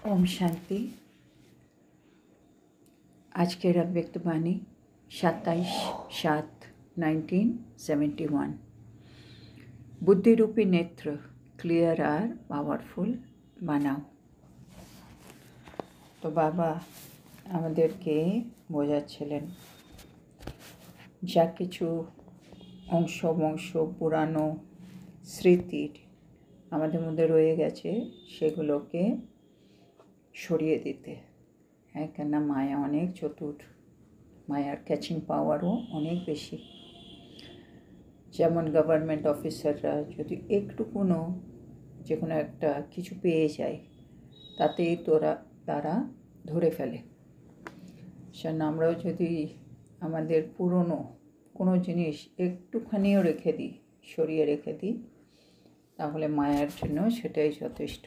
ओम शांति। आज के अव्यक्तवाणी 27/7/1971। बुद्धि रूपी नेत्र क्लियर आर पावरफुल বানাও। তো বাবা আমাদেরকে বোঝাচ্ছিলেন যা কিছু অংশ পুরানো স্মৃতির আমাদের মধ্যে রয়ে গেছে সেগুলোকে সরিয়ে দিতে। হ্যাঁ, কেননা মায়া অনেক চতুর, মায়ার ক্যাচিং পাওয়ারও অনেক বেশি। যেমন গভর্নমেন্ট অফিসাররা যদি একটুকুনো যে কোনো একটা কিছু পেয়ে যায় তাতেই তারা ধরে ফেলে। সেজন্য আমরাও যদি আমাদের পুরনো কোনো জিনিস একটুখানিও রেখে দিই, সরিয়ে রেখে দিই, তাহলে মায়ার জন্য সেটাই যথেষ্ট।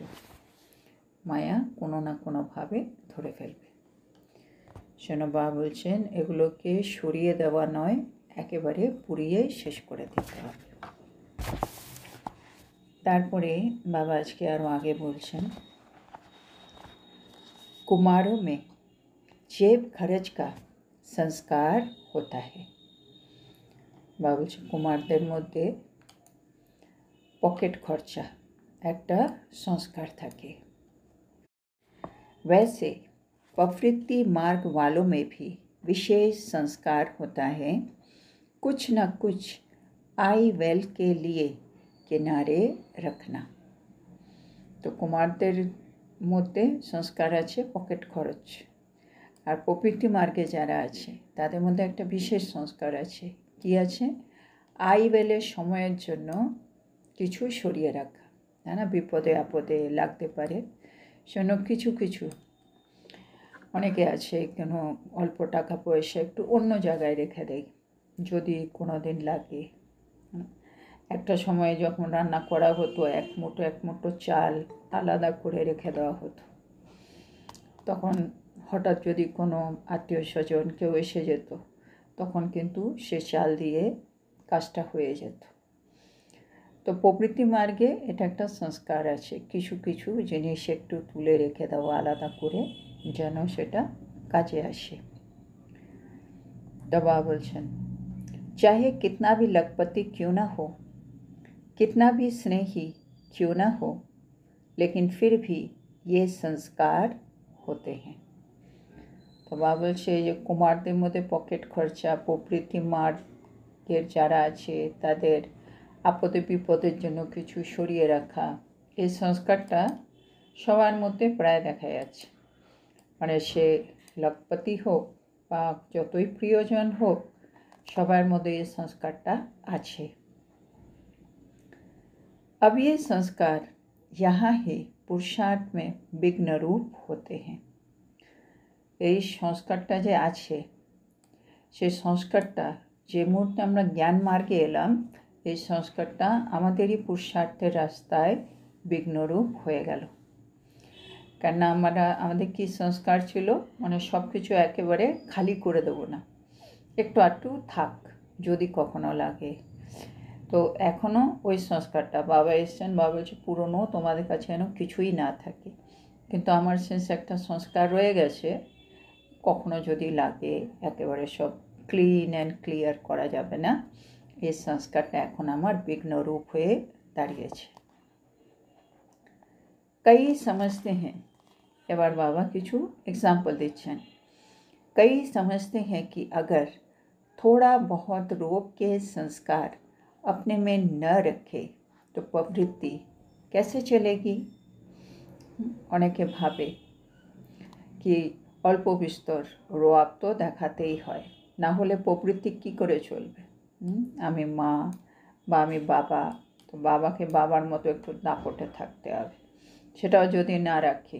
মায়া কোনো না কোনোভাবে ধরে ফেলবে। সেজন্য বাবা বলছেন এগুলোকে সরিয়ে দেওয়া নয়, একেবারে পুড়িয়ে শেষ করে দিতে হবে। তারপরে বাবা আজকে আরও আগে বলছেন, कुमारों में जेब खर्च का संस्कार होता है। বাবা বলছেন কুমারদের মধ্যে পকেট খরচা একটা সংস্কার থাকে। वैसे प्रवृत्ति मार्ग वालों में भी विशेष संस्कार होता है, कुछ न कुछ आई वेल के लिए किनारे रखना। तो कुमारদের মধ্যে সংস্কার আছে পকেট খরচ, আর প্রবৃত্তি মার্গে যারা আছে তাদের মধ্যে একটা বিশেষ সংস্কার আছে। কি আছে? আই ওয়েলের সময়ের জন্য কিছু সরিয়ে রাখা, তাই না? বিপদে আপদে লাগতে পারে, সেজন্য কিছু কিছু অনেকে আছে কেন অল্প টাকা পয়সা একটু অন্য জায়গায় রেখে দেয় যদি কোনো দিন লাগে। একটা সময় যখন রান্না করা হতো এক মুঠো চাল আলাদা করে রেখে দেওয়া হতো, তখন হঠাৎ যদি কোনো আত্মীয় স্বজন কেউ এসে যেত তখন কিন্তু সে চাল দিয়ে কাজটা হয়ে যেত। তো প্রবৃত্তি মার্গে এটা একটা সংস্কার আছে, কিছু কিছু জিনিস একটু তুলে রেখে দেওয়া আলাদা করে, যেন সেটা কাজে আসে। তো বাবা বলছেন, चाहे कितना भी लखपति क्यों ना हो, कितना भी स्नेही क्यों ना हो, लेकिन फिर भी ये संस्कार होते हैं। তো বাবা বলছে যে কুমারদের মধ্যে পকেট খরচা, প্রবৃত্তি মার্গের যারা আছে তাদের আপদে বিপদের জন্য কিছু সরিয়ে রাখা, এই সংস্কারটা সবার মধ্যে প্রায় দেখা যাচ্ছে। মানে সে লখপতি হোক বা যতই প্রিয়জন হোক, সবার মধ্যে এই সংস্কারটা আছে। अब ये संस्कार यहाँ ही पुरुषार्थ में विघ्न रूप होते हैं। এই সংস্কারটা যে আছে, সেই সংস্কারটা যে মুহূর্তে আমরা জ্ঞান মার্গে এলাম, এই সংস্কারটা আমাদেরই পুরুষার্থের রাস্তায় বিঘ্নরূপ হয়ে গেল। কেননা আমাদের কি সংস্কার ছিল, মানে সব কিছু একেবারে খালি করে দেবো না, একটু আধটু থাক যদি কখনো লাগে। তো এখনও ওই সংস্কারটা বাবা এসছেন, বাবা বলছে পুরনো তোমাদের কাছে যেন কিছুই না থাকে, কিন্তু আমার সেন্স একটা সংস্কার রয়ে গেছে, কখনো যদি লাগে একেবারে সব ক্লিন অ্যান্ড ক্লিয়ার করা যাবে না। এই সংস্কারটা এখন আমার বিঘ্ন রূপ হয়ে দাঁড়িয়েছে। कई समझते हैं, এবার বাবা কিছু एग्जाम्पल দিচ্ছেন। कई समझते हैं कि अगर थोड़ा बहुत रोग के संस्कार अपने में न रखे तो प्रवृत्ति कैसे चलेगी। অনেকে ভাবে কি অল্প বিস্তর রোয়াব তো দেখাতেই হয়, না হলে প্রবৃত্তি কী করে চলবে। আমি মা বা আমি বাবা, তো বাবাকে বাবার মতো একটু দাপটে থাকতে হবে, সেটাও যদি না রাখি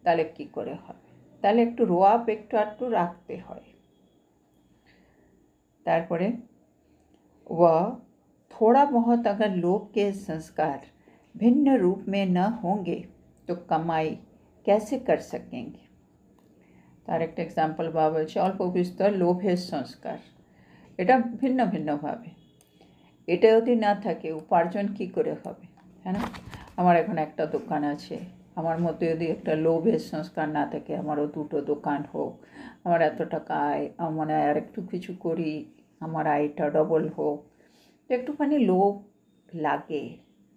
তাহলে কি করে হবে। তাহলে একটু রোয়াব একটু আধটু রাখতে হয়। তারপরে वह थोड़ा बहुत अगर लोभ के संस्कार भिन्न रूप में न होंगे तो कमाई कैसे कर सकेंगे। তার একটা এক্সাম্পল বাবা বলছে, অল্প বিস্তর লোভের সংস্কার, এটা ভিন্ন ভিন্নভাবে, এটা যদি না থাকে উপার্জন কি করে হবে, হ্যাঁ না? আমার এখন একটা দোকান আছে, আমার মধ্যে যদি একটা লোভের সংস্কার না থাকে, আমারও দুটো দোকান হোক, আমার এত টাকা আয়, মানে আর একটু কিছু করি, আমার আয়টা ডবল হোক, একটুখানি লোভ লাগে,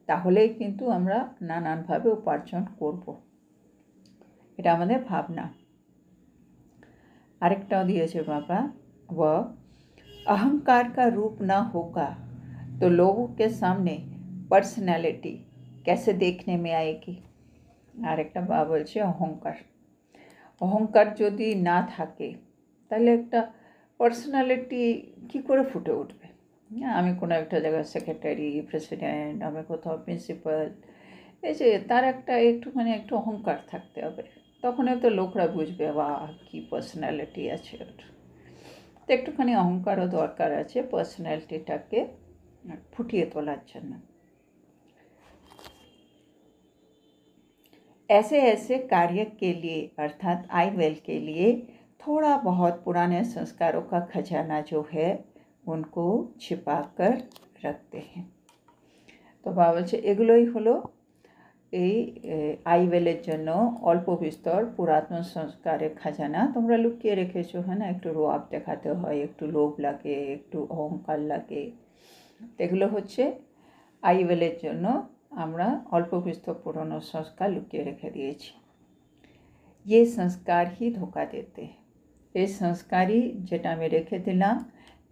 তাহলেই কিন্তু আমরা নানানভাবে উপার্জন করব। এটা আমাদের ভাবনা। আরেকটাও দিয়েছে बाबा, वह अहंकार का रूप ना होगा तो लोगों के सामने पर्सनैलिटी कैसे देखने में आएगी। আরেকটা বাবা বলছে অহংকার, অহংকার যদি না থাকে তাহলে একটা পার্সোনালিটি কী করে ফুটে উঠবে। আমি কোনো একটা জায়গায় সেক্রেটারি, প্রেসিডেন্ট, আমি কোথাও প্রিন্সিপাল, এই যে তার একটা একটুখানি একটু অহংকার থাকতে হবে, তখনই তো লোকরা বুঝবে বাহ কী পার্সোনালিটি আছে ওর। তো একটুখানি অহংকারও দরকার আছে পার্সোনালিটিটাকে ফুটিয়ে তোলার জন্য। ऐसे ऐसे कार्य के लिए अर्थात आई वेल के लिए थोड़ा बहुत पुराने संस्कारों का खजाना जो है उनको छिपा कर रखते हैं। तो बाबा বলছে এগুলোই হলো এই আইওয়েলের জন্য অল্প বিস্তর পুরাতন সংস্কারের খাজানা তোমরা লুকিয়ে রেখেছো, হ্যাঁ না? একটু রোয়াব দেখাতে হয়, একটু লোভ লাগে, একটু অহংকার লাগে, এগুলো হচ্ছে আইওয়েলের জন্য আমরা অল্প বিস্তর পুরনো সংস্কার লুকিয়ে রেখে দিয়েছি। ये संस्कार ही धोखा देते हैं। এই সংস্কারই যেটা আমি রেখে দিলাম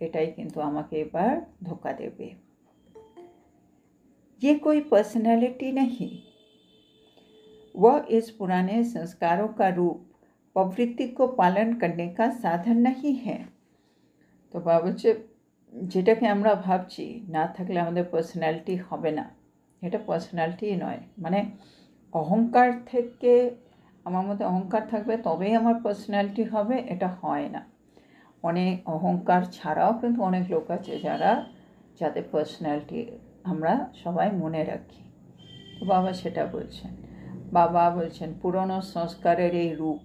এটাই কিন্তু আমাকে এবার ধোকা দেবে। ये कोई पर्सनैलिटी नहीं, वह इस पुराने संस्कारों का रूप प्रवृत्ति को पालन करने का साधन नहीं है। তো বাবা হচ্ছে যেটাকে আমরা ভাবছি না থাকলে আমাদের পার্সোনালিটি হবে না, এটা পার্সোনালিটি নয়। মানে অহংকার থেকে আমার মধ্যে অহংকার থাকবে তবেই আমার পার্সোনালিটি হবে, এটা হয় না। অনেক অহংকার ছাড়াও কিন্তু অনেক লোক আছে যাদের পার্সোনালিটি আমরা সবাই মনে রাখি। তো বাবা সেটা বলছেন। বাবা বলছেন পুরনো সংস্কারের এই রূপ,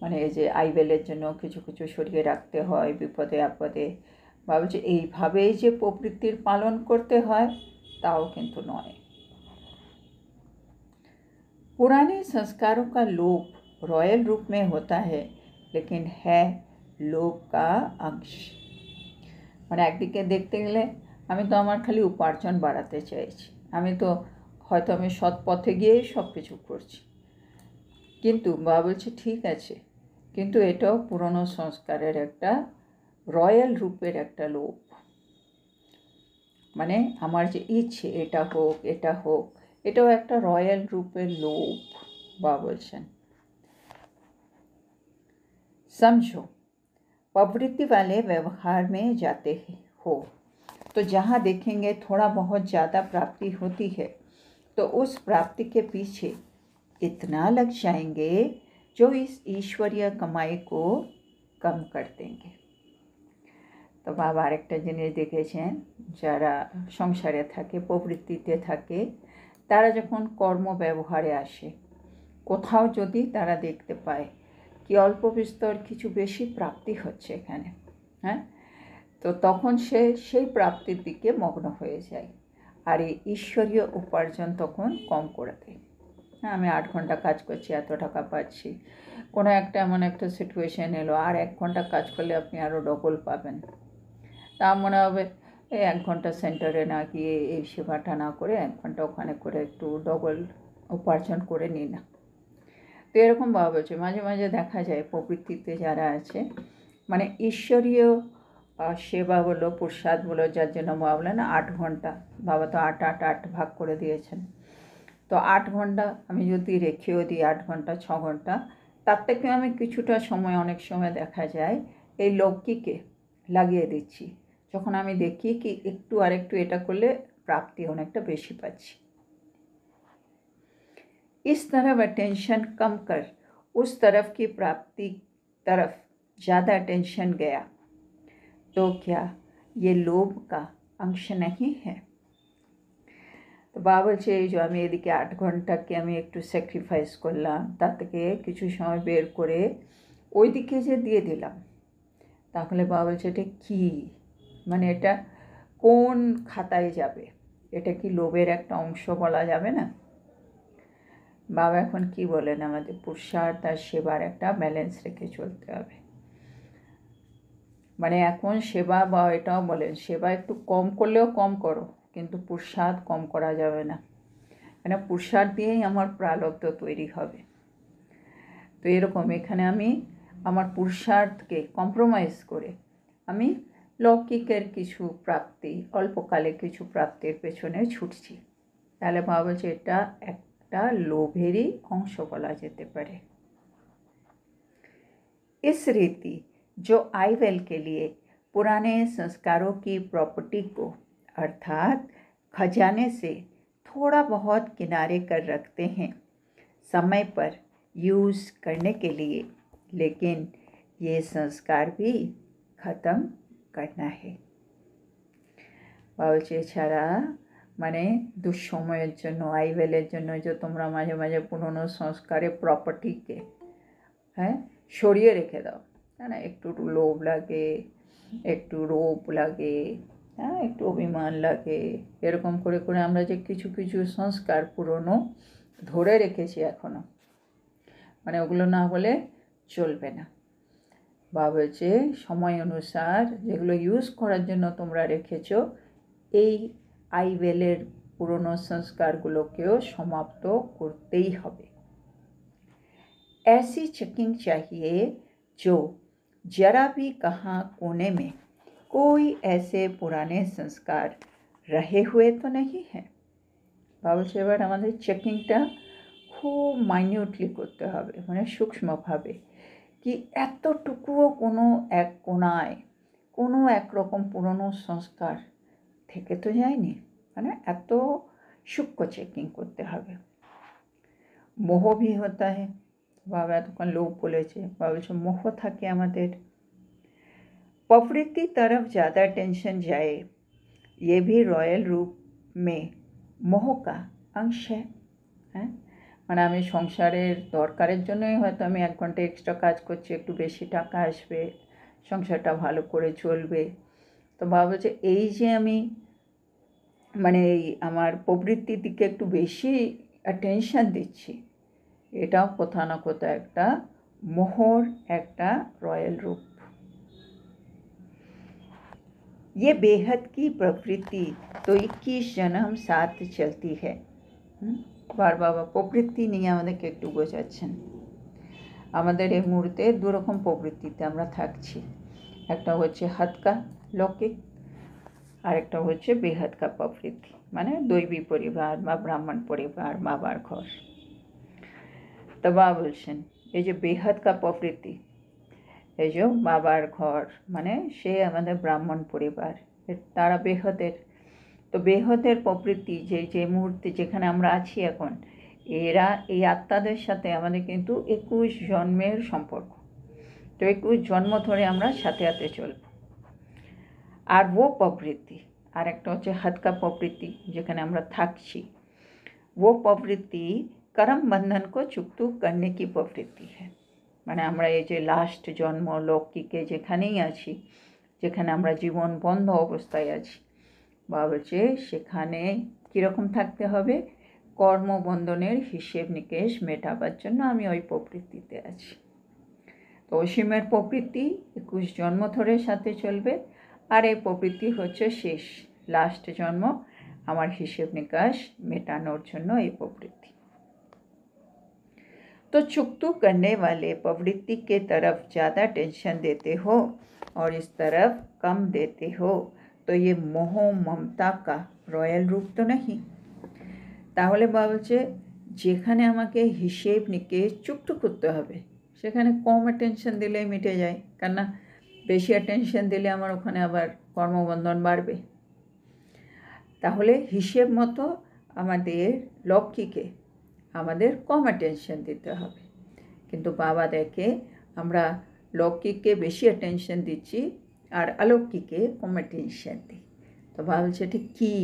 মানে এই যে আইওয়েলের জন্য কিছু কিছু সরিয়ে রাখতে হয় বিপদে আপদে, বাবা বলছে এইভাবেই যে প্রবৃত্তির পালন করতে হয় তাও কিন্তু নয়। पुराने संस्कारों का लोभ रॉयल रूप में होता है लेकिन है लोभ का अंश। মানে একদিকে দেখতে গেলে আমি তো আমার খালি উপার্জন বাড়াতে চাইছি, আমি তো হয়তো আমি সৎ পথে গিয়েই সব কিছু করছি, কিন্তু বাবা বলছে ঠিক আছে, কিন্তু এটাও পুরনো সংস্কারের একটা রয়্যাল রূপের একটা লোভ। মানে আমার যে ইচ্ছে এটা হোক এটা হোক, এটাও একটা রয়্যাল রূপের লোভ। বাবা বলছেন समझो प्रवृत्ति वाले व्यवहार में जाते हो तो जहाँ देखेंगे थोड़ा बहुत ज़्यादा प्राप्ति होती है तो उस प्राप्ति के पीछे इतना लग जाएंगे जो इस ईश्वरीय कमाई को कम कर देंगे। তো বাবা আরেকটা জিনিস দেখেছেন, যারা সংসারে থাকে প্রবৃত্তিতে থাকে তারা যখন কর্ম ব্যবহারে আসে কোথাও যদি তারা দেখতে পায় কি অল্প বিস্তর কিছু বেশি প্রাপ্তি হচ্ছে এখানে, হ্যাঁ, তো তখন সে সেই প্রাপ্তির দিকে মগ্ন হয়ে যায় আর এই ঈশ্বরীয় উপার্জন তখন কম করে দেয়। হ্যাঁ, আমি 8 ঘন্টা কাজ করছি, এত টাকা পাচ্ছি, কোনো একটা এমন একটা সিচুয়েশান এলো আর 1 ঘন্টা কাজ করলে আপনি আরও ডবল পাবেন, তা মনে হবে এই 1 ঘন্টা সেন্টারে না গিয়ে এই সেবাটা না করে 1 ঘন্টা ওখানে করে একটু ডবল উপার্জন করে নিই না। তো এরকম বাবা বলছে মাঝে মাঝে দেখা যায় প্রবৃত্তিতে যারা আছে, মানে ঈশ্বরীয় সেবা বলো প্রসাদ বলো, যার জন্য বাবা বলে না 8 ঘন্টা, বাবা তো 8 ভাগ করে দিয়েছেন, তো 8 ঘন্টা আমি যদি রেখেও দিই 8 ঘন্টা 6 ঘন্টা, তার থেকে আমি কিছুটা সময় অনেক সময় দেখা যায় এই লৌকিকে লাগিয়ে দিচ্ছি, যখন আমি দেখি কি একটু আর একটু এটা করলে প্রাপ্তি অনেকটা বেশি পাচ্ছি। इस तरफ अटेंशन कम कर उस तरफ की प्राप्ति तरफ ज़्यादा अटेंशन गया तो क्या ये लोभ का अंश नहीं है। তো বাবা বলছে এই যে আমি এদিকে 8 ঘন্টাকে আমি একটু স্যাক্রিফাইস করলাম, তার থেকে কিছু সময় বের করে ওই দিকে যে দিয়ে দিলাম, তাহলে বাবা বলছে এটা কী, মানে এটা কোন খাতায় যাবে, এটা কি লোভের একটা অংশ বলা যাবে না। বাবা এখন কি বলেন, আমাদের পুরুষার্থ আর সেবার একটা ব্যালেন্স রেখে চলতে হবে। মানে এখন সেবা বা এটাও বলেন, সেবা একটু কম করলেও কম করো, কিন্তু পুরুষার্থ কম করা যাবে না। মানে পুরুষার্থ দিয়েই আমার প্রারব্ধ তৈরি হবে। তো এরকম এখানে আমি আমার পুরুষার্থকে কম্প্রোমাইজ করে আমি লৌকিকের কিছু প্রাপ্তি, অল্পকালে কিছু প্রাপ্তির পেছনে ছুটছি, তাহলে বাবা বলছে এটা একটা লোভেরই অংশ বলা যেতে পারে। इस रीति जो आईवेल के लिए पुराने संस्कारों की प्रॉपर्टी को अर्थात खजाने से थोड़ा बहुत किनारे कर रखते हैं समय पर यूज़ करने के लिए, लेकिन ये संस्कार भी ख़त्म करना है। বলছে ছাড়া মানে দুঃসময়ের জন্য, আইভেলের জন্য যে তোমরা মাঝে মাঝে পুরনো সংস্কারে প্রপার্টিকে সরিয়ে রেখে দাও, তাই না? একটু লোভ লাগে, একটু রোপ লাগে, হ্যাঁ, একটু অভিমান লাগে, এরকম করে করে আমরা যে কিছু কিছু সংস্কার পুরনো ধরে রেখেছি এখনও, মানে ওগুলো না হলে চলবে না। বা বলছে সময় অনুসার যেগুলো ইউজ করার জন্য তোমরা রেখেছো, এই আইভেলের পুরনো সংস্কারগুলোকেও সমাপ্ত করতেই হবে। ऐसी चेकिंग चाहिए जो जरा भी कहाँ कोने में कोई ऐसे पुराने संस्कार रहे हुए तो नहीं है। ভাবছে এবার আমাদের চেকিংটা খুব মাইনিউটলি করতে হবে, মানে সূক্ষ্মভাবে, কি এতটুকুও কোনো এক কোনায় কোনো একরকম পুরনো সংস্কার থেকে তো যায়নি, মানে এত সূক্ষ্ম চেকিং করতে হবে। মোহ भी होता है, বাবা এতক্ষণ লোভ বলেছে, বাবা বলছে মোহ থাকে আমাদের। प्रवृत्ति तरफ ज़्यादा टेंशन जाए, ये भी रॉयल रूप में मोह का अंश है। হ্যাঁ, মানে আমি সংসারের দরকারের জন্যই হয়তো আমি 1 ঘন্টা এক্সট্রা কাজ করছি, একটু বেশি টাকা আসবে, সংসারটা ভালো করে চলবে। তো বাবা বলছে এই যে আমি মানে এই আমার প্রবৃত্তির দিকে একটু বেশি অ্যাটেনশন দিচ্ছি, এটাও কোথাও না কোথাও একটা মোহর একটা রয়্যাল রূপ। ये बेहद की प्रवृत्ति तो 21 जन्म साथ चलती है। বার বাবা প্রবৃত্তি নিয়ে আমাদেরকে একটু বোঝাচ্ছেন। আমাদের এই মুহূর্তে দুরকম প্রবৃত্তিতে আমরা থাকছি, একটা হচ্ছে হাতকা লৌকিক, আরেকটা হচ্ছে বেহাতকা প্রবৃত্তি, মানে দৈবী পরিবার বা ব্রাহ্মণ পরিবার, বাবার ঘর। তো বাবা বলছেন এই যে বেহাতকা প্রবৃত্তি, এই যে বাবার ঘর, মানে সে আমাদের ব্রাহ্মণ পরিবার, তারা বেহদের। তো বেহদের প্রবৃত্তি যে যে মুহূর্তে যেখানে আমরা আছি এখন, এরা এই আত্মাদের সাথে আমাদের কিন্তু 21 জন্মের সম্পর্ক। তো 21 জন্ম ধরে আমরা সাথে সাথে চলব। আর ও প্রবৃত্তি, আর একটা হচ্ছে হাতকা প্রবৃত্তি, যেখানে আমরা থাকছি, ও প্রবৃত্তি कर्म बंधन को चुकतू करने की प्रवृत्ति है। মানে আমরা এই যে লাস্ট জন্ম লৌকিকে যেখানেই আছি, যেখানে আমরা জীবন বন্ধ অবস্থায় আছি, বাবা বলছে সেখানে কীরকম থাকতে হবে, কর্মবন্ধনের হিসেব নিকেশ মেটাবার জন্য আমি ওই প্রবৃত্তিতে আছি। তো অসীমের প্রবৃত্তি 21 জন্ম ধরে সাথে চলবে, আর এই প্রবৃত্তি হচ্ছে শেষ লাস্ট জন্ম আমার হিসেব নিকাশ মেটানোর জন্য এই প্রবৃত্তি। तो चुकतू करने वाले प्रवृत्ति के तरफ ज़्यादा टेंशन देते हो और इस तरफ कम देते हो, तो ये मोह ममता का रॉयल रूप तो नहीं। তাহলে বাবা বলছে যেখানে আমাকে হিসেব নিকেশ চুক্ত করতে হবে, সেখানে কম অ্যাটেনশন দিলেই মিটে যায়, কেননা বেশি অ্যাটেনশন দিলে আমার ওখানে আবার কর্মবন্ধন বাড়বে। তাহলে হিসেব মতো আমাদের লক্ষ্যকে আমাদের কম অ্যাটেনশন দিতে হবে। কিন্তু বাবা দেখে আমরা লৌকিককে বেশি অ্যাটেনশন দিচ্ছি আর অলৌকিকে কম অ্যাটেনশন দিই। তো বাবা বলছে ঠিক কী,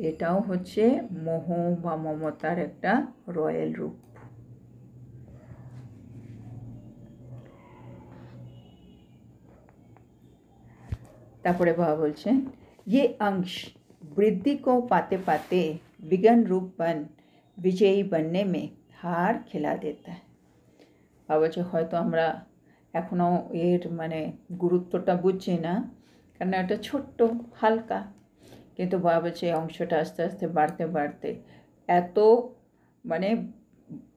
এটাও হচ্ছে মোহ বা মমতার একটা রয়্যাল রূপ। তারপরে বাবা বলছেন ये अंश वृद्धि को पाते पाते विघन रूप बन विजयी बनने में हार खिला देता है। বাবা বলছে হয়তো আমরা এখনও এর মানে গুরুত্বটা বুঝছি না, কারণ এটা ছোট্ট হালকা, কিন্তু বাবা বলছে এই অংশটা আস্তে আস্তে বাড়তে বাড়তে এত মানে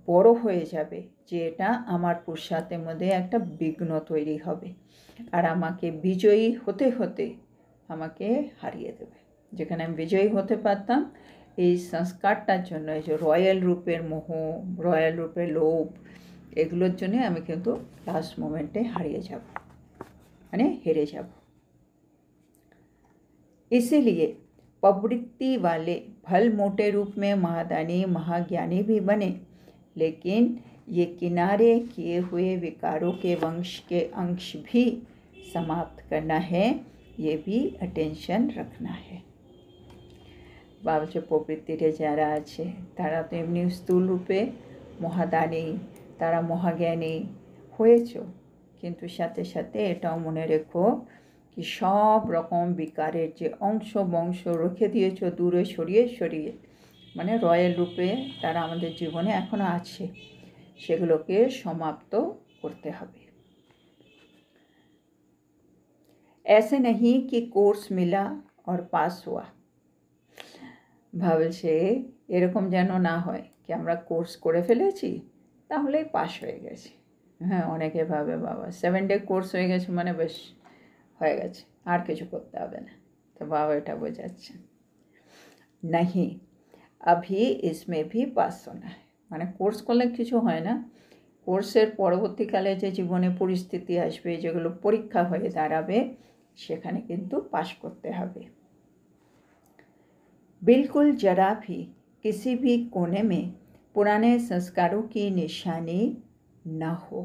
বড় হয়ে যাবে যে এটা আমার পুরুষার্থের মধ্যে একটা বিঘ্ন তৈরি হবে, আর আমাকে বিজয়ী হতে হতে আমাকে হারিয়ে দেবে। যেখানে আমি বিজয়ী হতে পারতাম, এই সংস্কারটার জন্য, এই যে রয়্যাল রূপের মোহ, রয়্যাল রূপের লোভ, এগুলোর জন্যে আমি কিন্তু লাস্ট মোমেন্টে হারিয়ে যাব, মানে হেরে যাব। इसीलिए प्रवृत्ति वाले भल मोटे रूप में महादानी महाज्ञानी भी बने, लेकिन ये किनारे किए हुए विकारों के वंश के अंश भी समाप्त करना है, ये भी अटेंशन रखना है। বাবা যে প্রবৃত্তিতে যারা আছে তারা তো এমনি স্থূল রূপে মহাদানী, তারা মহাজ্ঞানী হয়েছ, কিন্তু সাথে সাথে এটাও মনে রেখো কি সব রকম বিকারের যে অংশ বংশ রেখে দিয়েছ দূরে সরিয়ে সরিয়ে, মানে রয়্যাল রূপে তারা আমাদের জীবনে এখনও আছে, সেগুলোকে সমাপ্ত করতে হবে। ऐसे नहीं कि कोर्स मिला और पास हुआ। ভাবছে এরকম যেন না হয় কি আমরা কোর্স করে ফেলেছি তাহলেই পাস হয়ে গেছি। হ্যাঁ, অনেকে ভাবে বাবা 7 ডে কোর্স হয়ে গেছে মানে বেশ হয়ে গেছে, আর কিছু করতে হবে না। তো বাবা এটা বোঝাচ্ছেন नहीं, अभी इसमें भी पास होना है। মানে কোর্স করলে কিছু হয় না, কোর্সের পরবর্তীকালে যে জীবনে পরিস্থিতি আসবে, যেগুলো পরীক্ষা হয়ে দাঁড়াবে, সেখানে কিন্তু পাস করতে হবে। बिल्कुल जरा भी किसी भी कोने में पुराने संस्कारों की निशानी ना हो।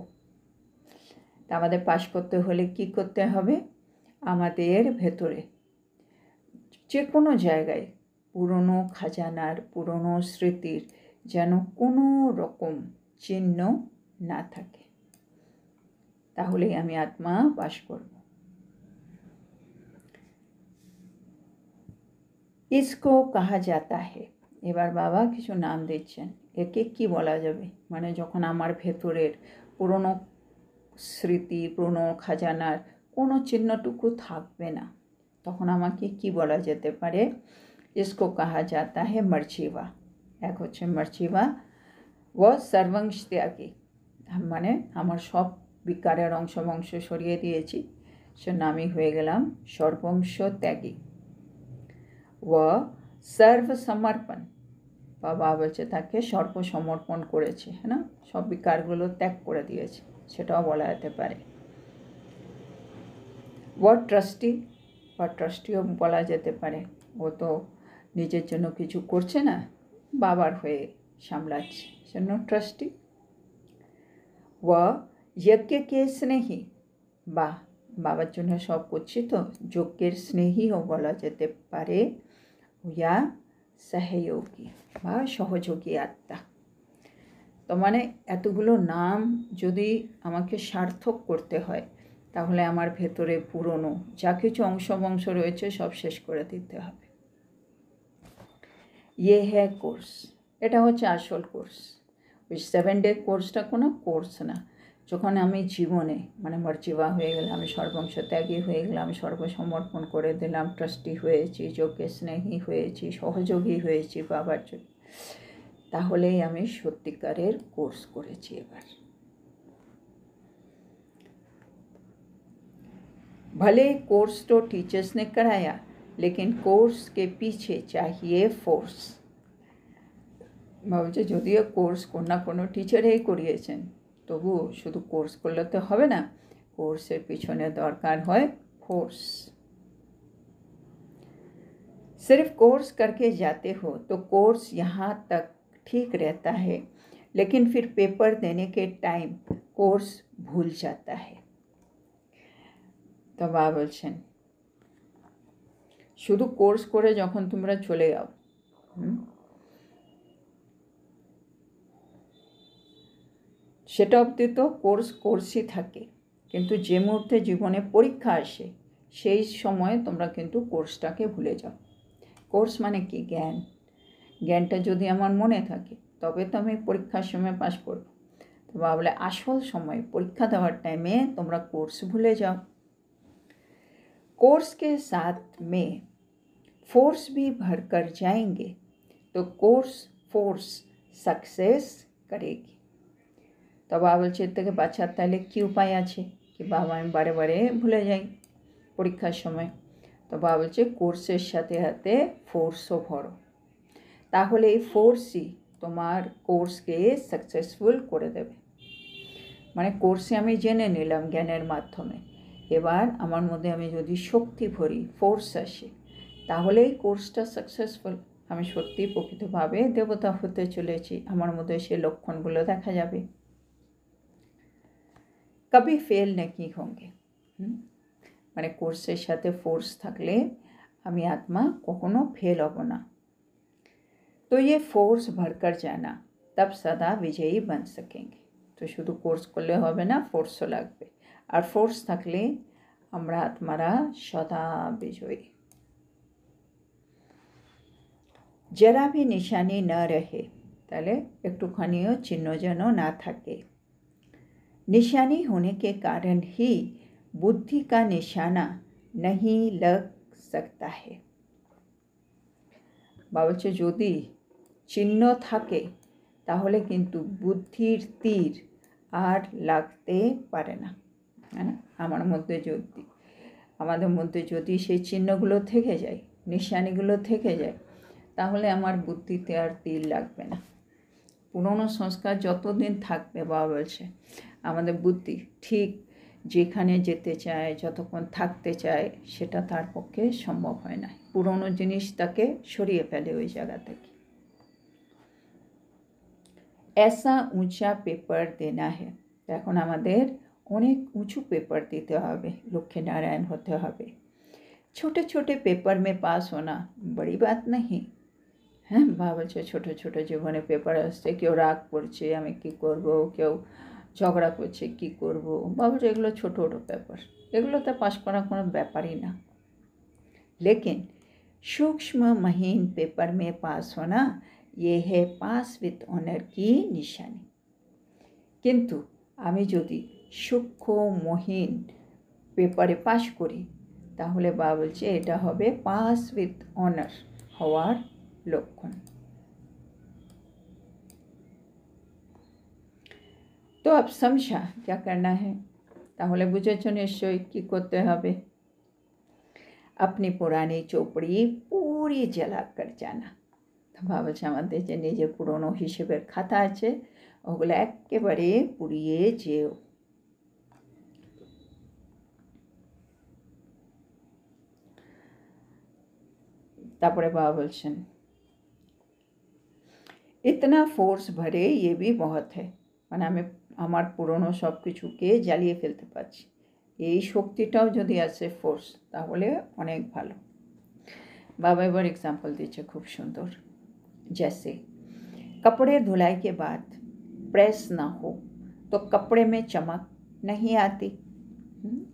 তা আমাদের পাস করতে হলে কি করতে হবে? আমাদের ভেতরে যে কোনো জায়গায় পুরনো খাজানার, পুরনো স্মৃতির যেন কোনো রকম চিহ্ন না থাকে, তাহলেই আমি আত্মা পাস করব। इसको कहा जाता है, এবার বাবা কিছু নাম দিচ্ছেন, একে কি বলা যাবে, মানে যখন আমার ভেতরের পুরনো স্মৃতি, পুরনো খাজানার কোনো চিহ্নটুকু থাকবে না, তখন আমাকে কি বলা যেতে পারে? इसको कहा जाता है मर्जीवा। এক হচ্ছে মর্জিবা, ও সর্বংশ ত্যাগী, মানে আমার সব বিকারের অংশ বংশ সরিয়ে দিয়েছি, সে আমি হয়ে গেলাম সর্বংশ ত্যাগী। व सर्वसमर्पण, বাবা বলছে তাকে সর্বসমর্পণ করেছে, হ্যাঁ না, সব বিকারগুলো ত্যাগ করে দিয়েছে, সেটাও বলা যেতে পারে। व ট্রাস্টি, বা ট্রাস্টিও বলা যেতে পারে, ও তো নিজের জন্য কিছু করছে না, বাবার হয়ে সামলাচ্ছে, সেজন্য ট্রাস্টি। व यज्ञ के स्नेही, বা বাবার জন্য সব করছি তো যজ্ঞের স্নেহীও বলা যেতে পারে, ইয়া সহযোগী বা সহযোগী আত্মা। তো মানে এতগুলো নাম যদি আমাকে সার্থক করতে হয়, তাহলে আমার ভেতরে পুরনো যা কিছু অংশ বংশ রয়েছে সব শেষ করে দিতে হবে। ইয়ে হ্যাঁ কোর্স, এটা হচ্ছে আসল কোর্স। ওই 7 ডে কোর্সটা কোনো কোর্স না। যখন আমি জীবনে মানে মর্জিবা হয়ে গেলাম, আমি সর্বংশ ত্যাগী হয়ে গেলাম, সর্বসমর্পণ করে দিলাম, ট্রাস্টি হয়েছি, যজ্ঞে স্নেহী হয়েছি, সহযোগী হয়েছি বাবার জন্য, তাহলেই আমি সত্যিকারের কোর্স করেছি। এবার भले कोर्स तो टीचर्स ने कराया, लेकिन कोर्स के पीछे चाहिए फोर्स। ভাবছে যদিও কোর্স কোনো না কোনো টিচারেই করিয়েছেন, তবু শুধু কোর্স করলে তো হবে না, কোর্সের পিছনে দরকার হয় फोर्स। सिर्फ कोर्स करके जाते हो तो कोर्स यहाँ तक ठीक रहता है, लेकिन फिर पेपर देने के टाइम कोर्स भूल जाता है। তো বাবা বলছেন শুধু কোর্স করে যখন তোমরা চলে যাও, সেটা অবধি তো কোর্সই থাকে, কিন্তু যে মুহূর্তে জীবনে পরীক্ষা আসে সেই সময় তোমরা কিন্তু কোর্সটাকে ভুলে যাও। কোর্স মানে কি? জ্ঞান। জ্ঞানটা যদি আমার মনে থাকে তবে তো আমি পরীক্ষার সময় পাশ করব। তো বাবা বলে আসল সময় পরীক্ষা देवार टाइमे তোমরা कोर्स भूले जाओ। कोर्स के साथ में फोर्स भी भर कर जाएंगे तो फोर्स सक्सेस करेगी। तो बाबा বলছে এর থেকে বাঁচার তাহলে কী উপায় আছে कि बाबा আমি बारे बारे भूले যাই পরীক্ষার সময়। তো বাবা বলছে কোর্সের সাথে সাথে ফোর্সও ভরো, তাহলে এই ফোর্সই তোমার কোর্সকে সাকসেসফুল করে দেবে। মানে কোর্সে আমি জেনে নিলাম জ্ঞানের মাধ্যমে, এবার আমার মধ্যে আমি যদি শক্তি ভরি, ফোর্স আসে, তাহলে এই কোর্সটা সাকসেসফুল। আমি সত্যি প্রকৃতভাবে দেবতা হতে চলেছি, আমার মধ্যে সে লক্ষণগুলো দেখা যাবে। কবি ফেল नहीं होंगे। মানে কোর্সের সাথে ফোর্স থাকলে আমি আত্মা কখনো ফেল হব না। तो ये फोर्स भरकर जाना तब सदा विजयी बन सकेंगे। तो शुद्ध कोर्स করলে হবে না, ফোর্সও লাগবে, আর ফোর্স থাকলে আমরা আত্মারা সদা বিজয়ী। जरा भी निशानी न रहे, তাহলে একটুখানিও চিহ্ন যেন না থাকে। निशानी होने के कारण ही बुद्धि का निशाना नहीं लग सकता है। বলছে যদি চিহ্ন থাকে তাহলে কিন্তু বুদ্ধির তীর আর লাগতে পারে না। হ্যাঁ, আমাদের মধ্যে যদি সেই চিহ্নগুলো থেকে যায়, নিশানিগুলো থেকে যায়, তাহলে আমার বুদ্ধিতে আর তীর লাগবে না। পুরনো সংস্কার যতদিন থাকবে, বাবা বলছে আমাদের বুদ্ধি ঠিক যেখানে যেতে চায়, যতক্ষণ থাকতে চায়, সেটা তার পক্ষে সম্ভব হয় না। পুরনো জিনিস তাকে সরিয়ে ফেলে ওই জায়গা থেকে। ऐसा ऊंचा पेपर देना है। এখন আমাদের অনেক উঁচু পেপার দিতে হবে, লক্ষ্মীনারায়ণ হতে হবে। छोटे छोटे पेपर में पास होना बड़ी बात नहीं। হ্যাঁ, বাবা বলছে ছোটো ছোটো জীবনে পেপার আসছে, কেউ রাগ করছে আমি কী করবো, কেউ ঝগড়া করছে কী করবো, বাবা বলছে এগুলো ছোটো ছোটো পেপার, এগুলোতে পাস করা কোনো ব্যাপারই না। लेकिन सूक्ष्म महीन पेपर में पास होना ये है पास विथ ऑनर की निशानी। किंतु আমি যদি সূক্ষ্ম মহিন পেপারে পাশ করি, তাহলে বাবা বলছে এটা হবে পাস উইথ অনার হওয়ার লক্ষণ। তো अब समझा क्या करना है। তাহলে বুঝেছো নিশ্চয়ই কী করতে হবে। अपनी पुरानी चौपड़ी पूरी जला कर जाना। বাবা বলছে আমাদের যে নিজের পুরনো হিসেবের খাতা আছে, ওগুলো একেবারে পুড়িয়ে যেও। তারপরে বাবা বলছেন इतना फोर्स भरे ये भी बहुत है। মানে আমি আমার পুরনো সব কিছুকে জ্বালিয়ে ফেলতে পারছি, এই শক্তিটাও যদি আসে ফোর্স, তাহলে অনেক ভালো। बाबा एबार एग्जाम्पल दीजिए खूब सुंदर। जैसे कपड़े धुलाई के बाद प्रेस ना हो तो कपड़े में चमक नहीं आती।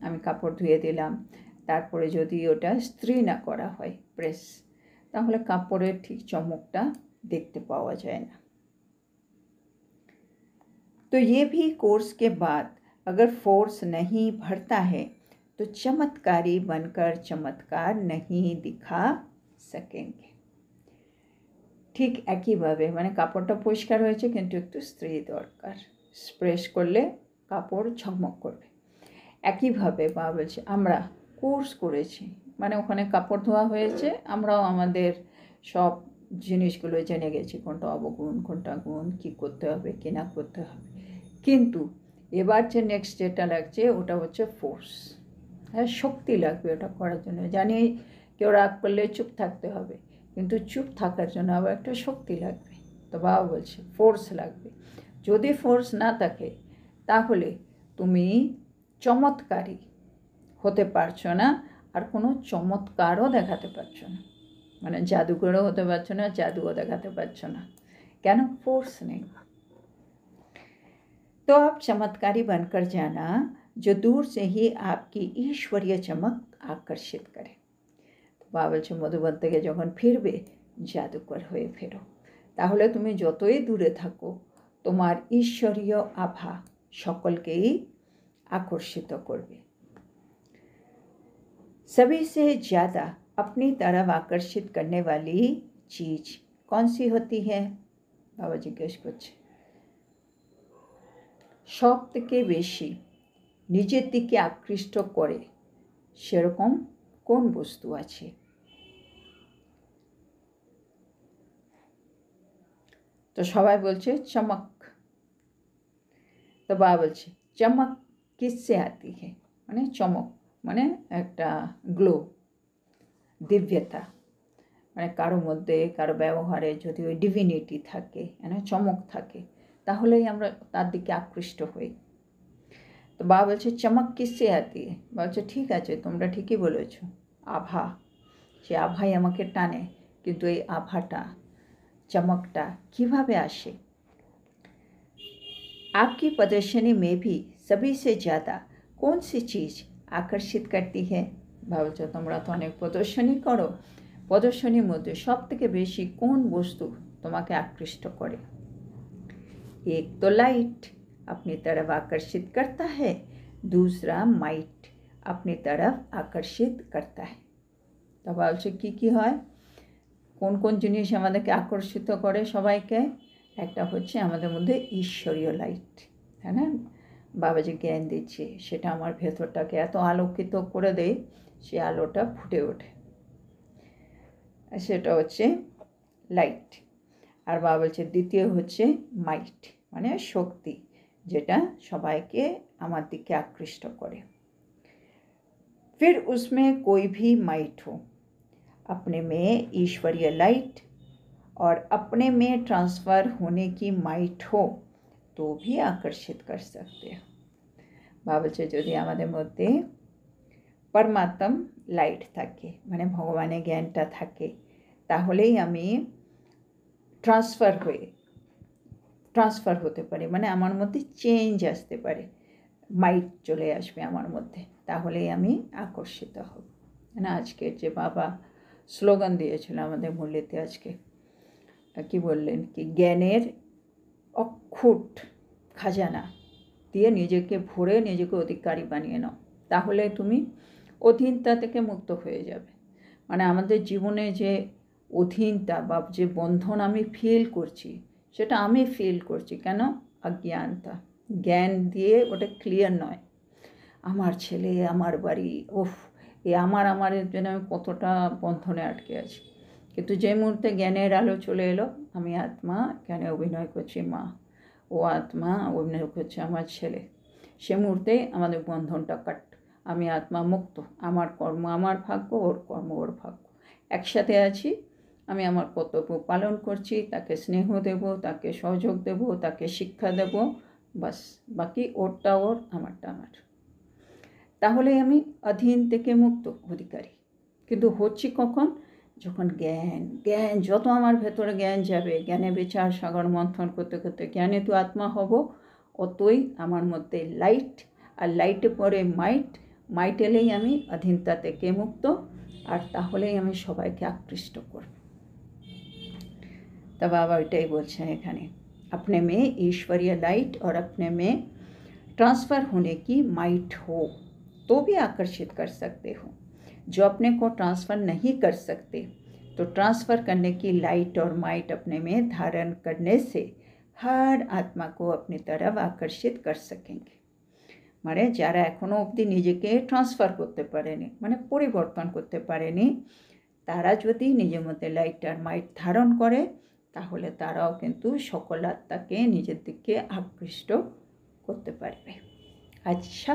আমি কাপড় ধুয়ে দিলাম, তারপরে যদি ওটা ইস্ত্রি না করা হয় প্রেস, তাহলে কাপড়ের ঠিক চমকটা देखते पावा जाए ना। तो ये भी कोर्स के बाद अगर फोर्स नहीं भरता है तो चमत्कारी बनकर चमत्कार नहीं दिखा सकेंगे। ठीक एक ही भावे माने कापड़टा परिष्कार হয়েছে কিন্তু একটু ইস্ত্রি দরকার, স্প্রেস করলে কাপড় ঝকমক করবে। একই ভাবে বাবা বলছে আমরা কোর্স করেছি, মানে ওখানে কাপড় ধোয়া হয়েছে, আমরাও আমাদের সব জিনিসগুলো জেনে গেছি, কোনটা অবগুণ কোনটা গুণ, কী করতে হবে কী না করতে হবে। কিন্তু এবার যে নেক্সট যেটা লাগছে ওটা হচ্ছে ফোর্স। হ্যাঁ, শক্তি লাগবে ওটা করার জন্য। জানি কেউ রাগ করলে চুপ থাকতে হবে, কিন্তু চুপ থাকার জন্য আবার একটা শক্তি লাগবে। তো বাবা বলছে ফোর্স লাগবে। যদি ফোর্স না থাকে তাহলে তুমি চমৎকারী হতে পারছো না, আর কোনো চমৎকারও দেখাতে পারছো না। মানে জাদুকরও হতে পারছো না, জাদুও দেখাতে পারছো না, কেন? ফোর্স নেই। तो आप चमत्कारी बनकर जाना जो दूर से ही आपकी ईश्वरीय चमक आकर्षित करे। तो बाबा বলছে মধুবন থেকে যখন ফিরবে জাদুকর হয়ে ফেরো। তাহলে তুমি যতই দূরে থাকো তোমার ईश्वरीय आभा সকলকেই आकर्षित করবে। सभी से ज़्यादा अपनी तरफ आकर्षित करने वाली चीज़ कौन सी होती है? बाबा जिज्ञेस করছে সব থেকে বেশি নিজের দিকে আকৃষ্ট করে সেরকম কোন বস্তু আছে? তো সবাই বলছে চমক। তো বাবা বলছে চমক কিসसे आती है? মানে চমক মানে একটা গ্লো, দিব্যতা, মানে কারো মধ্যে কারো ব্যবহারে যদি ওই ডিভিনিটি থাকে, মানে চমক থাকে, তাহলেই আমরা তার দিকে আকৃষ্ট হই। তো বাবা বলছে চমক কিসसे आती है? বলছে ঠিক আছে, তোমরা ঠিকই বলেছ, আভা, সে আভাই আমাকে টানে, কিন্তু এই আভাটা, চমকটা কিভাবে আসে? आपकी प्रदर्शनी में भी सभी से ज़्यादा कौन सी चीज़ आकर्षित करती है? ভাবছো তোমরা তো অনেক প্রদর্শনী করো, প্রদর্শনীর মধ্যে সব থেকে বেশি কোন বস্তু তোমাকে আকৃষ্ট করে? एक तो लाइट अपनी तरफ आकर्षित करता है, दूसरा माइट अपनी तरफ आकर्षित करता है। তো বলছে কি হয়, কোন কোন জিনিস আমাদেরকে আকর্ষিত করে সবাইকে? একটা হচ্ছে আমাদের মধ্যে ঈশ্বরীয় লাইট, তাই না? বাবা যে জ্ঞান দিচ্ছে সেটা আমার ভেতরটাকে এত আলোকিত করে দেয়, সে আলোটা ফুটে ওঠে, সেটা হচ্ছে লাইট। আর বাবা বলছে দ্বিতীয় হচ্ছে মাইট, মানে শক্তি, যেটা সবাইকে আমার দিকে আকৃষ্ট করে। फिर उसमें कोई भी माइट हो, अपने में ईश्वरीय लाइट और अपने में ट्रांसफ़र होने की माइट हो तो भी आकर्षित कर सकते हो। বাবা বলছে যদি আমাদের মধ্যে পরমাত্ম লাইট থাকে, মানে ভগবানের জ্ঞানটা থাকে, তাহলেই আমি ট্রান্সফার হতে পারি, মানে আমার মধ্যে চেঞ্জ আসতে পারে, মাইট চলে আসবে আমার মধ্যে, তাহলেই আমি আকর্ষিত হব। মানে আজকে যে বাবা স্লোগান দিয়েছিল আমাদের মুরলিতে, আজকে কি বললেন, কি জ্ঞানের অক্ষুট খাজানা দিয়ে নিজেকে ভরে নিজেকে অধিকারী বানিয়ে নাও, তাহলে তুমি অধীনতা থেকে মুক্ত হয়ে যাবে। মানে আমাদের জীবনে যে অধীনতা বা যে বন্ধন আমি ফিল করছি, সেটা আমি ফিল করছি কেন? অজ্ঞানতা, জ্ঞান দিয়ে ওটা ক্লিয়ার নয়। আমার ছেলে, আমার বাড়ি, আমারের জন্য আমি কতটা বন্ধনে আটকে আছি। কিন্তু যে মুহূর্তে জ্ঞানের আলো চলে এলো, আমি আত্মা জ্ঞানে অভিনয় করছি মা, ও আত্মা অভিনয় করছে আমার ছেলে, সে মুহূর্তে আমাদের বন্ধনটা কাট, আমি আত্মা মুক্ত, আমার কর্ম আমার ভাগ্য, ওর কর্ম ওর ভাগ্য, একসাথে আছি, আমি আমার কর্তব্য পালন করছি, তাকে স্নেহ দেব, তাকে সহযোগ দেব, তাকে শিক্ষা দেব, বাস, বাকি ওরটা ওর, আমারটা আমার। তাহলে আমি অধীন থেকে মুক্ত অধিকারী। কিন্তু হচ্ছি কখন? যখন জ্ঞান যত আমার ভেতরে জ্ঞান যাবে, জ্ঞানে বিচার সাগর মন্থন করতে করতে জ্ঞানে তো আত্মা হব, অতই আমার মধ্যে লাইট, আর লাইটে পরে মাইট এলেই আমি অধীনতা থেকে মুক্ত, আর তাহলেই আমি সবাইকে আকৃষ্ট করব। তা বাবা ওইটাই বলছেন এখানে, अपने में ईश्वरीय लाइट और अपने में ट्रांसफ़र होने की माइट हो तो भी आकर्षित कर सकते हो। जो अपने को ट्रांसफ़र नहीं कर सकते, तो ट्रांसफ़र करने की लाइट और माइट अपने में धारण करने से हर आत्मा को अपनी तरफ आकर्षित कर सकेंगे। মানে যারা এখনও অবধি নিজেকে ট্রান্সফার করতে পারেনি, মানে পরিবর্তন করতে পারেনি, তারা যদি নিজের মধ্যে লাইট আর মাইট ধারণ করে, তাহলে তারাও কিন্তু সকল আত্মাকে নিজের দিকে আকৃষ্ট করতে পারবে। আচ্ছা,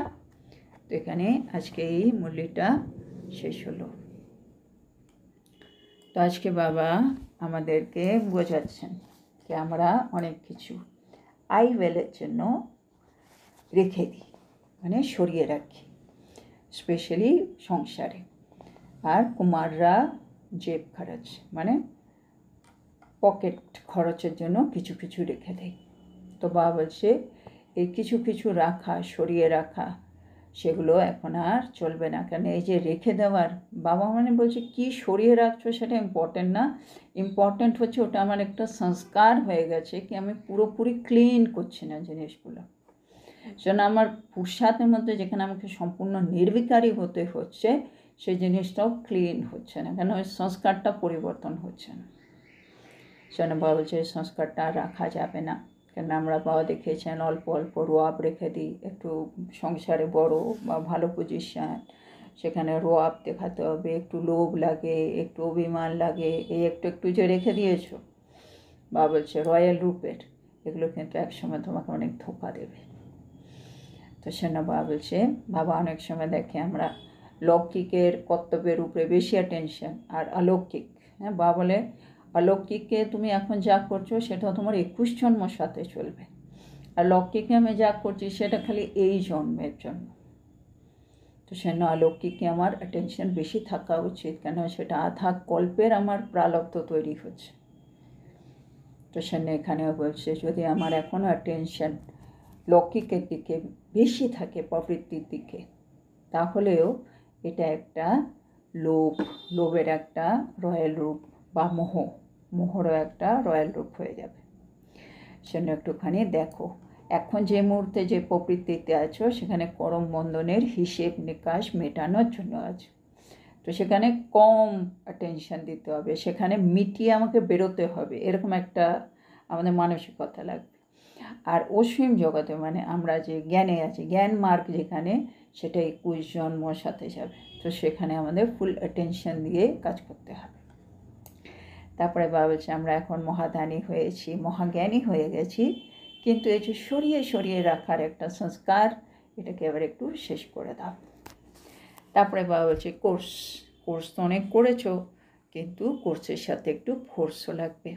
তো এখানে আজকে এই মুরলিটা শেষ হলো। তো আজকে বাবা আমাদেরকে বোঝাচ্ছেন যে আমরা অনেক কিছু আইওয়েলের জন্য রেখে দিই, মানে সরিয়ে রাখি, স্পেশালি সংসারে। আর কুমাররা জেব খরচ, মানে পকেট খরচের জন্য কিছু কিছু রেখে দেয়। তো বাবা বলছে এই কিছু কিছু রাখা, সরিয়ে রাখা, সেগুলো এখন আর চলবে না। কেন এই যে রেখে দেওয়ার, বাবা মানে বলছে কি সরিয়ে রাখছো সেটা ইম্পর্টেন্ট না, ইম্পর্টেন্ট হচ্ছে ওটা আমার একটা সংস্কার হয়ে গেছে কি আমি পুরোপুরি ক্লিন করছি না জিনিসগুলো। সেজন্য আমার পুরুষার্থের মধ্যে যেখানে আমাকে সম্পূর্ণ নির্বিকারী হতে হচ্ছে সেই জিনিসটাও ক্লিন হচ্ছে না, কেন ওই সংস্কারটা পরিবর্তন হচ্ছে না। সেজন্য বাবা বলছে এই সংস্কারটা আর রাখা যাবে না। কেন আমরা বাবা দেখেছেন অল্প অল্প রোয়াব রেখে দিই, একটু সংসারে বড় বা ভালো পজিশান, সেখানে রোয়াব দেখাতে হবে, একটু লোভ লাগে, একটু অভিমান লাগে, এই একটু একটু যে রেখে দিয়েছো, বাবা বলছে রয়্যাল রূপের, এগুলো কিন্তু একসময় তোমাকে অনেক ধোঁকা দেবে। তো সেজন্য বাবা বলছে, বাবা অনেক সময় দেখে আমরা লৌকিকের কর্তব্যের উপরে বেশি অ্যাটেনশন আর অলৌকিক, হ্যাঁ বাবা বলে অলৌকিককে তুমি এখন যা করছো সেটা তোমার 21 জন্মের সাথে চলবে, আর লৌকিকে আমি যা করছি সেটা খালি এই জন্মের জন্য। তো সেজন্য অলৌকিকে আমার অ্যাটেনশন বেশি থাকা উচিত, কেন সেটা আধা কল্পের আমার প্রারব্ধ তৈরি হচ্ছে। তো সেজন্য এখানেও বলছে যদি আমার এখনও অ্যাটেনশন লৌকিকের দিকে বেশি থাকে, প্রবৃত্তির দিকে, তাহলেও এটা একটা লোভের একটা রয়্যাল রূপ, বা মোহরও একটা রয়্যাল রূপ হয়ে যাবে। সেজন্য একটুখানি দেখো এখন যে মুহূর্তে যে প্রবৃত্তিতে আছো সেখানে করম বন্ধনের হিসেব নিকাশ মেটানোর জন্য আছো, তো সেখানে কম অ্যাটেনশন দিতে হবে, সেখানে মিটিয়ে আমাকে বেরোতে হবে, এরকম একটা আমাদের মানসিকতা লাগবে। আর অসীম জগতে মানে আমরা যে জ্ঞানে আছি, জ্ঞান মার্গ যেখানে, সেটা 21 জন্মর সাথে যাবে। তো সেখানে আমাদের ফুল অ্যাটেনশন দিয়ে কাজ করতে হবে। তারপরে বাবা বলছে আমরা এখন মহাদানী হয়েছি, মহাজ্ঞানী হয়ে গেছি, কিন্তু এই যে সরিয়ে সরিয়ে রাখার একটা সংস্কার, এটাকে এবার একটু শেষ করে দাও। তারপরে বাবা বলছে কোর্স তো অনেক করেছো, কিন্তু কোর্সের সাথে একটু ফোর্সও লাগবে।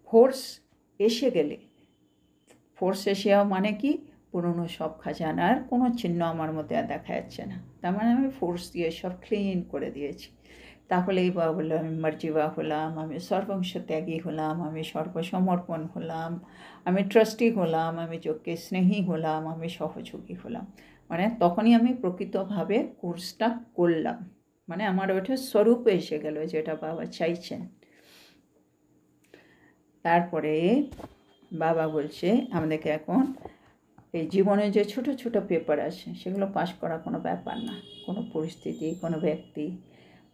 ফোর্স এসে গেলে, ফোর্স এসে মানে কি, পুরনো সব খাজানার কোনো চিহ্ন আমার মধ্যে আর দেখা যাচ্ছে না, তার মানে আমি ফোর্স দিয়ে সব ক্লিন করে দিয়েছি। তাহলেই বাবা বললো আমি মার্জিবা হলাম, আমি সর্বাংশ ত্যাগী হলাম, আমি সর্বসমর্পণ হলাম, আমি ট্রাস্টি হলাম, আমি যোগ্য স্নেহী হলাম, আমি সহযোগী হলাম। মানে তখনই আমি প্রকৃতভাবে কোর্সটা করলাম, মানে আমার ওটা স্বরূপে এসে গেল যেটা বাবা চাইছেন। তারপরে বাবা বলছে আমাদেরকে এখন এই জীবনে যে ছোট ছোট পেপার আছে সেগুলো পাস করা কোনো ব্যাপার না, কোনো পরিস্থিতি, কোনো ব্যক্তি,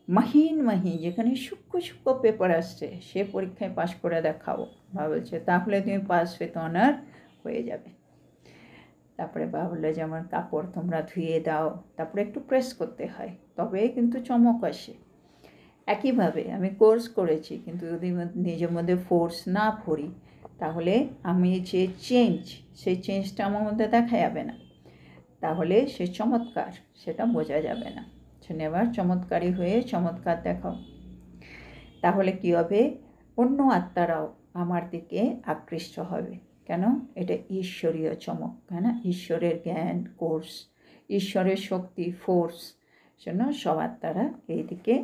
মাহিন যেখানে সূক্ষ্ম সূক্ষ্ম পেপার আসছে সে পরীক্ষায় পাস করে দেখাও, বাবা বলছে তাহলে তুমি পাস উইথ অনার হয়ে যাবে। তারপরে বাবা বললো যেমন কাপড় তোমরা ধুয়ে দাও, তারপরে একটু প্রেস করতে হয়, তবেই কিন্তু চমক আসে। একইভাবে আমি কোর্স করেছি, কিন্তু যদি নিজের মধ্যে ফোর্স না ভরি তাহলে আমি যে সেই চেঞ্জটা আমার মধ্যে দেখা যাবে না, তাহলে সে চমৎকার সেটা বোঝা যাবে না। এবার চমৎকারী হয়ে চমৎকার দেখাও, তাহলে কী হবে, অন্য আত্মারাও আমার দিকে আকৃষ্ট হবে। কেন, এটা ঈশ্বরীয় চমক, তাই না, ঈশ্বরের জ্ঞান, কোর্স, ঈশ্বরের শক্তি, ফোর্স, জন্য সব আত্মারা এই দিকে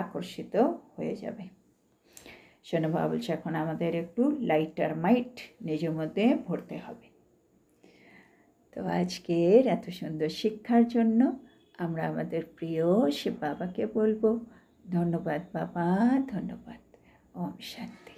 আকর্ষিত হয়ে যাবে। সেজন্য বাবা বলছে এখন আমাদের একটু লাইটার মাইট নিজের মধ্যে ভরতে হবে। তো আজকের এত সুন্দর শিক্ষার জন্য আমরা আমাদের প্রিয় শিব বাবাকে বলবো ধন্যবাদ বাবা, ধন্যবাদ। ওম শান্তি।